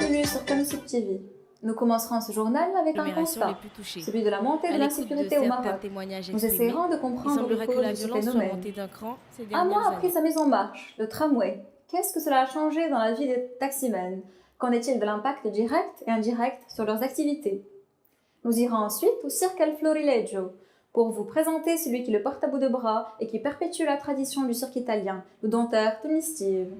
bienvenue sur Canusip TV. Nous commencerons ce journal avec un constat, celui de la montée de l'insécurité au Maroc. Nous essayerons de comprendre les causes de ce phénomène. Un mois après sa mise en marche, le tramway, qu'est-ce que cela a changé dans la vie des taximens? Qu'en est-il de l'impact direct et indirect sur leurs activités? Nous irons ensuite au cirque El Florileggio pour vous présenter celui qui le porte à bout de bras et qui perpétue la tradition du cirque italien, le dompteur Tony Steve.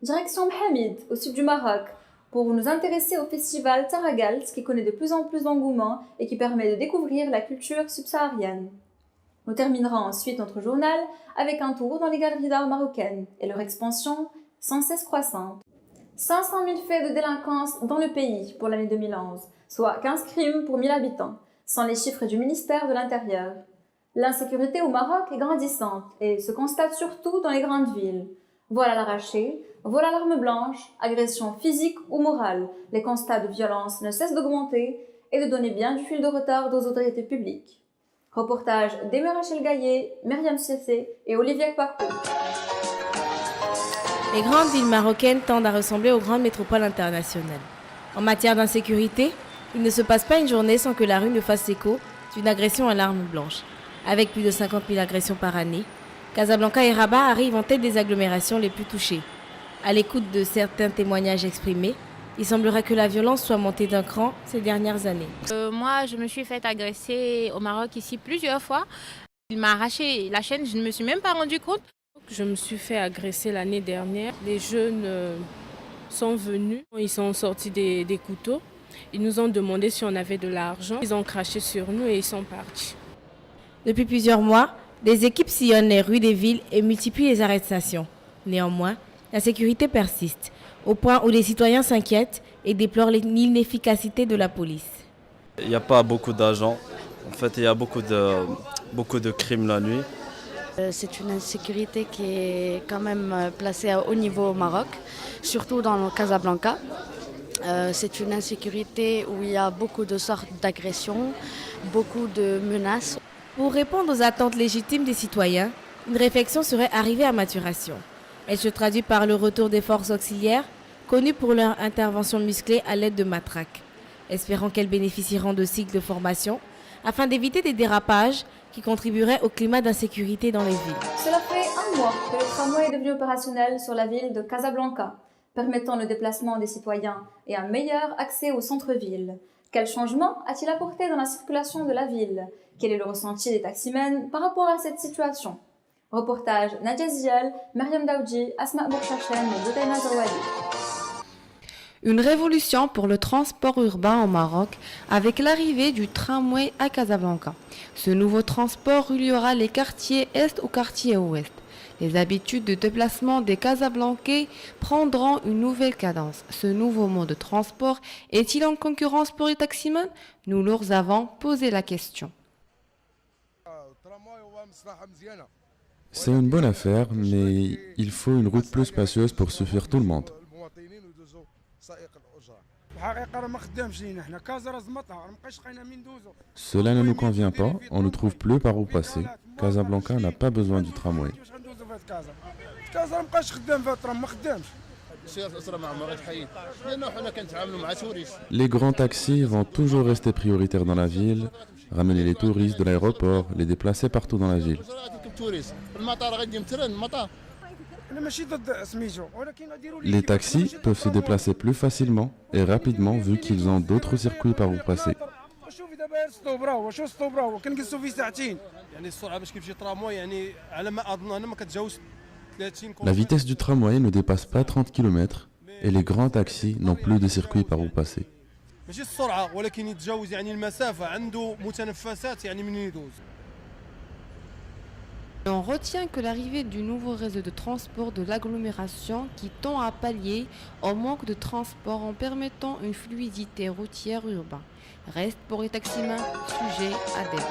Direction Mohamed, au sud du Maroc, pour nous intéresser au festival Taragals qui connaît de plus en plus d'engouement et qui permet de découvrir la culture subsaharienne. Nous terminerons ensuite notre journal avec un tour dans les galeries d'art marocaines et leur expansion sans cesse croissante. 500 000 faits de délinquance dans le pays pour l'année 2011, soit 15 crimes pour 1000 habitants, sans les chiffres du ministère de l'Intérieur. L'insécurité au Maroc est grandissante et se constate surtout dans les grandes villes. Vol à l'arraché, vol à l'arme blanche, agression physique ou morale, les constats de violence ne cessent d'augmenter et de donner bien du fil de retard aux autorités publiques. Reportage d'Emir Rachel Gaillet, Myriam Sissé et Olivier Kpakou. Les grandes villes marocaines tendent à ressembler aux grandes métropoles internationales. En matière d'insécurité, il ne se passe pas une journée sans que la rue ne fasse écho d'une agression à l'arme blanche. Avec plus de 50 000 agressions par année, Casablanca et Rabat arrivent en tête des agglomérations les plus touchées. À l'écoute de certains témoignages exprimés, il semblerait que la violence soit montée d'un cran ces dernières années. Moi, je me suis fait agresser au Maroc ici plusieurs fois. Il m'a arraché la chaîne, je ne me suis même pas rendu compte. Je me suis fait agresser l'année dernière. Les jeunes sont venus, ils sont sortis des couteaux. Ils nous ont demandé si on avait de l'argent. Ils ont craché sur nous et ils sont partis. Depuis plusieurs mois, des équipes sillonnent les rues des villes et multiplient les arrestations. Néanmoins, la sécurité persiste, au point où les citoyens s'inquiètent et déplorent l'inefficacité de la police. Il n'y a pas beaucoup d'agents. En fait, il y a beaucoup de crimes la nuit. C'est une insécurité qui est quand même placée à haut niveau au Maroc, surtout dans le Casablanca. C'est une insécurité où il y a beaucoup de sortes d'agressions, beaucoup de menaces. Pour répondre aux attentes légitimes des citoyens, une réflexion serait arrivée à maturation. Elle se traduit par le retour des forces auxiliaires, connues pour leur intervention musclée à l'aide de matraques. Espérant qu'elles bénéficieront de cycles de formation, afin d'éviter des dérapages qui contribueraient au climat d'insécurité dans les villes. Cela fait un mois que le tramway est devenu opérationnel sur la ville de Casablanca, permettant le déplacement des citoyens et un meilleur accès au centre-ville. Quel changement a-t-il apporté dans la circulation de la ville? Quel est le ressenti des taximens par rapport à cette situation? Reportage Nadia Zial, Myriam Daoudji, Asma Bourchachen et Boutaina Zawadi. Une révolution pour le transport urbain au Maroc avec l'arrivée du tramway à Casablanca. Ce nouveau transport reliera les quartiers est au quartier ouest. Les habitudes de déplacement des Casablancais prendront une nouvelle cadence. Ce nouveau mode de transport est-il en concurrence pour les taximans? Nous leur avons posé la question. C'est une bonne affaire, mais il faut une route plus spacieuse pour suffire tout le monde. Cela ne nous convient pas, on ne trouve plus par où passer. Casablanca n'a pas besoin du tramway. Les grands taxis vont toujours rester prioritaires dans la ville, ramener les touristes de l'aéroport, les déplacer partout dans la ville. Les taxis peuvent se déplacer plus facilement et rapidement vu qu'ils ont d'autres circuits par où passer. La vitesse du tramway ne dépasse pas 30 km et les grands taxis n'ont plus de circuits par où passer. On retient que l'arrivée du nouveau réseau de transport de l'agglomération qui tend à pallier au manque de transport en permettant une fluidité routière urbaine reste pour les taximens sujet à débat.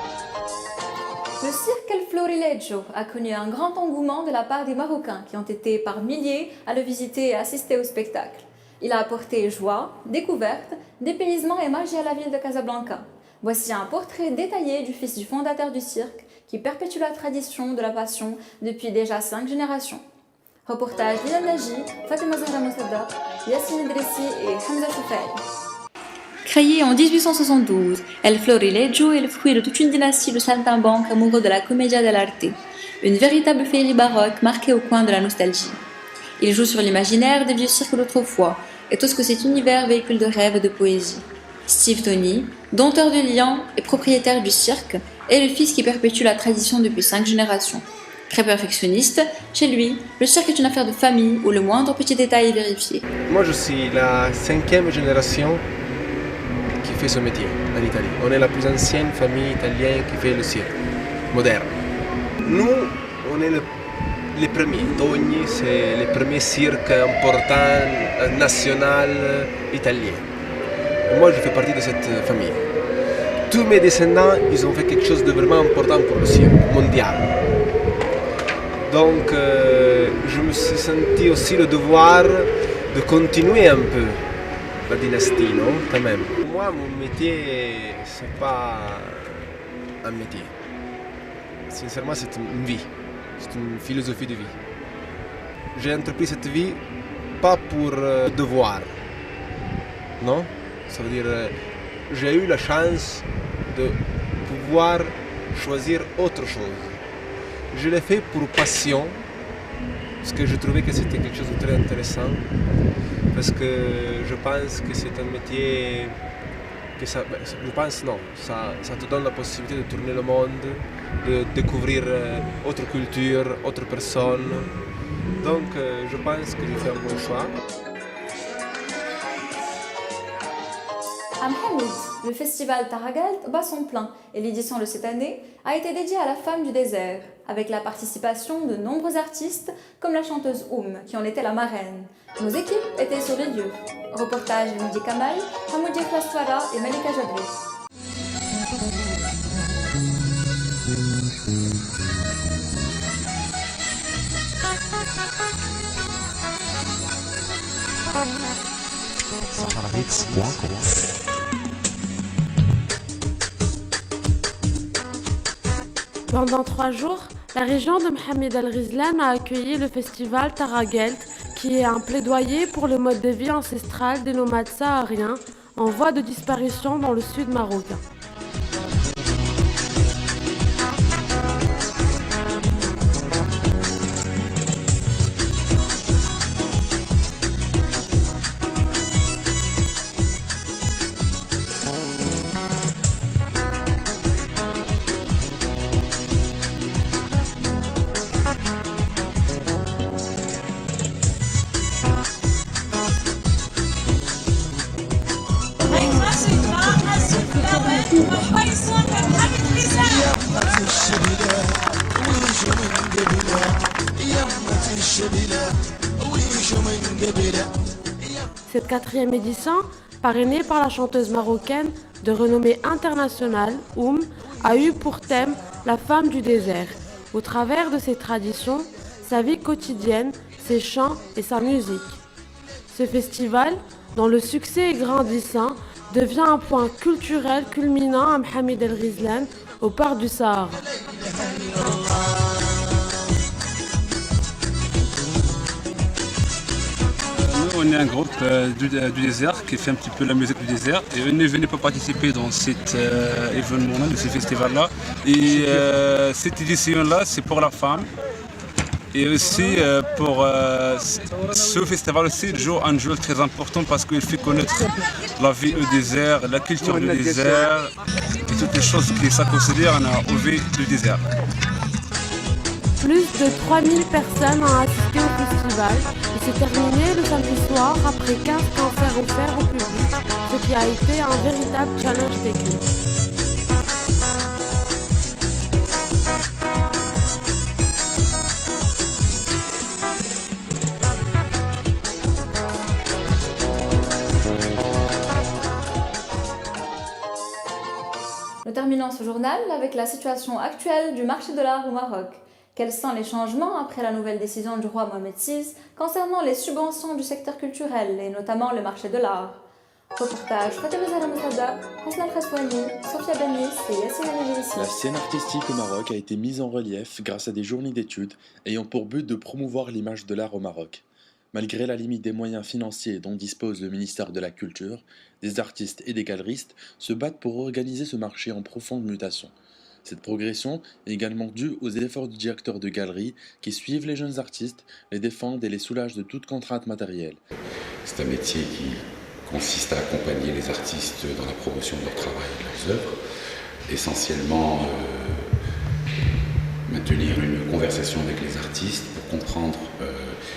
Le cirque El Florileggio a connu un grand engouement de la part des Marocains qui ont été par milliers à le visiter et assister au spectacle. Il a apporté joie, découverte, dépaysement et magie à la ville de Casablanca. Voici un portrait détaillé du fils du fondateur du cirque qui perpétue la tradition de la passion depuis déjà 5 générations. Reportage Lila Naji, Fatima Zahra Moussadda, Yassine Idrissi et Hamza Choufal. Créée en 1872, El Florileggio est le fruit de toute une dynastie de saltimbanques amoureux de la commedia dell'arte, une véritable féerie baroque marquée au coin de la nostalgie. Il joue sur l'imaginaire des vieux cirques d'autrefois et tout ce que cet univers véhicule de rêves et de poésie. Steve Tony, dompteur de lions et propriétaire du cirque, est le fils qui perpétue la tradition depuis 5 générations. Très perfectionniste, chez lui, le cirque est une affaire de famille où le moindre petit détail est vérifié. Moi, je suis la 5e génération qui fait ce métier en Italie. On est la plus ancienne famille italienne qui fait le cirque moderne. Nous, on est les premiers. Togni, c'est le premier cirque important, national, italien. Et moi, je fais partie de cette famille. Tous mes descendants, ils ont fait quelque chose de vraiment important pour le cirque mondial. Donc, je me suis senti aussi le devoir de continuer un peu la dynastie, non? Quand même. Pour moi, mon métier, c'est pas un métier. Sincèrement, c'est une vie. C'est une philosophie de vie. J'ai entrepris cette vie pas pour devoir, non? Ça veut dire, j'ai eu la chance de pouvoir choisir autre chose. Je l'ai fait pour passion, parce que je trouvais que c'était quelque chose de très intéressant, parce que je pense que c'est un métier que ça te donne la possibilité de tourner le monde, de découvrir autre culture, autre personne. Donc je pense que j'ai fait un bon choix. À Mohamed, le festival Taragalt bat son plein et l'édition de cette année a été dédiée à la femme du désert, avec la participation de nombreux artistes comme la chanteuse qui en était la marraine. Nos équipes étaient sur les lieux. Reportage de Midi Kamal, Hamoudi Flaswara et Malika Jabri. Pendant 3 jours, la région de Mohamed El Ghizlan a accueilli le festival Taragalt, qui est un plaidoyer pour le mode de vie ancestral des nomades sahariens en voie de disparition dans le sud marocain. Cette 4e édition, parrainée par la chanteuse marocaine de renommée internationale, a eu pour thème la femme du désert, au travers de ses traditions, sa vie quotidienne, ses chants et sa musique. Ce festival, dont le succès est grandissant, devient un point culturel culminant à Mohamed El Ghizlan, au port du Sahara. On est un groupe du désert qui fait un petit peu la musique du désert et on est venu pour participer dans cet événement-là, de ce festival-là. Et cette édition-là, c'est pour la femme. Et aussi pour ce festival aussi joue un rôle très important parce qu'il fait connaître la vie au désert, la culture du désert et toutes les choses qui ça considère au vie du désert. Plus de 3000 personnes ont assisté au festival et s'est terminé le samedi soir après 15 concerts offerts au public, ce qui a été un véritable challenge technique. Nous terminons ce journal avec la situation actuelle du marché de l'art au Maroc. Quels sont les changements après la nouvelle décision du roi Mohamed VI concernant les subventions du secteur culturel et notamment le marché de l'art? Reportage Fatima Zahra Moussada, Hassan Khaswani, Sofia Benis et Yassine Idrissi. La scène artistique au Maroc a été mise en relief grâce à des journées d'études ayant pour but de promouvoir l'image de l'art au Maroc. Malgré la limite des moyens financiers dont dispose le ministère de la Culture, des artistes et des galeristes se battent pour organiser ce marché en profonde mutation. Cette progression est également due aux efforts du directeur de galerie qui suivent les jeunes artistes, les défendent et les soulagent de toute contrainte matérielle. C'est un métier qui consiste à accompagner les artistes dans la promotion de leur travail et de leurs œuvres, essentiellement maintenir une conversation avec les artistes pour comprendre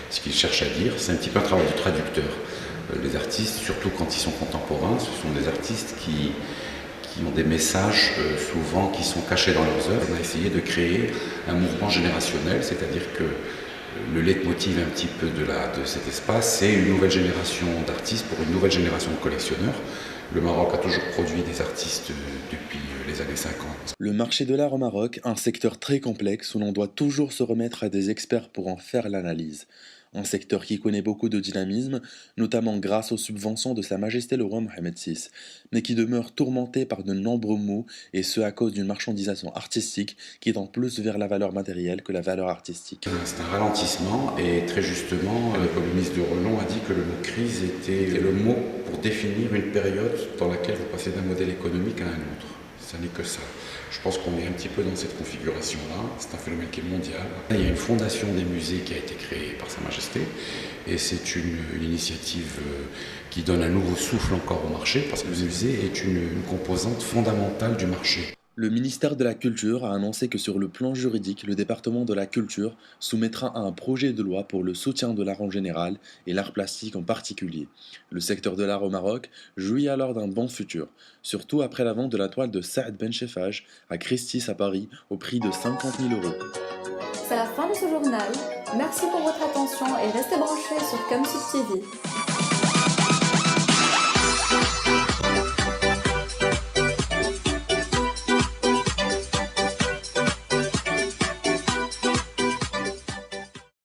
ce qu'ils cherchent à dire. C'est un petit peu un travail de traducteur. Les artistes, surtout quand ils sont contemporains, ce sont des artistes qui ont des messages souvent qui sont cachés dans leurs œuvres. On a essayé de créer un mouvement générationnel, c'est-à-dire que le leitmotiv un petit peu de cet espace, c'est une nouvelle génération d'artistes pour une nouvelle génération de collectionneurs. Le Maroc a toujours produit des artistes depuis les années 50. Le marché de l'art au Maroc, un secteur très complexe où l'on doit toujours se remettre à des experts pour en faire l'analyse. Un secteur qui connaît beaucoup de dynamisme, notamment grâce aux subventions de Sa Majesté le roi Mohamed VI, mais qui demeure tourmenté par de nombreux maux, et ce à cause d'une marchandisation artistique qui tend plus vers la valeur matérielle que la valeur artistique. C'est un ralentissement, et très justement, le ministre de Rollon a dit que le mot crise était le mot pour définir une période dans laquelle vous passez d'un modèle économique à un autre. Ça n'est que ça. Je pense qu'on est un petit peu dans cette configuration-là. C'est un phénomène qui est mondial. Il y a une fondation des musées qui a été créée par Sa Majesté. Et c'est une initiative qui donne un nouveau souffle encore au marché, parce que le musée est une composante fondamentale du marché. Le ministère de la Culture a annoncé que sur le plan juridique, le département de la Culture soumettra un projet de loi pour le soutien de l'art en général et l'art plastique en particulier. Le secteur de l'art au Maroc jouit alors d'un bon futur, surtout après la vente de la toile de Saad Ben Cheffaj à Christie's à Paris au prix de 50 000 €. C'est la fin de ce journal. Merci pour votre attention et restez branchés sur Comme Sud TV.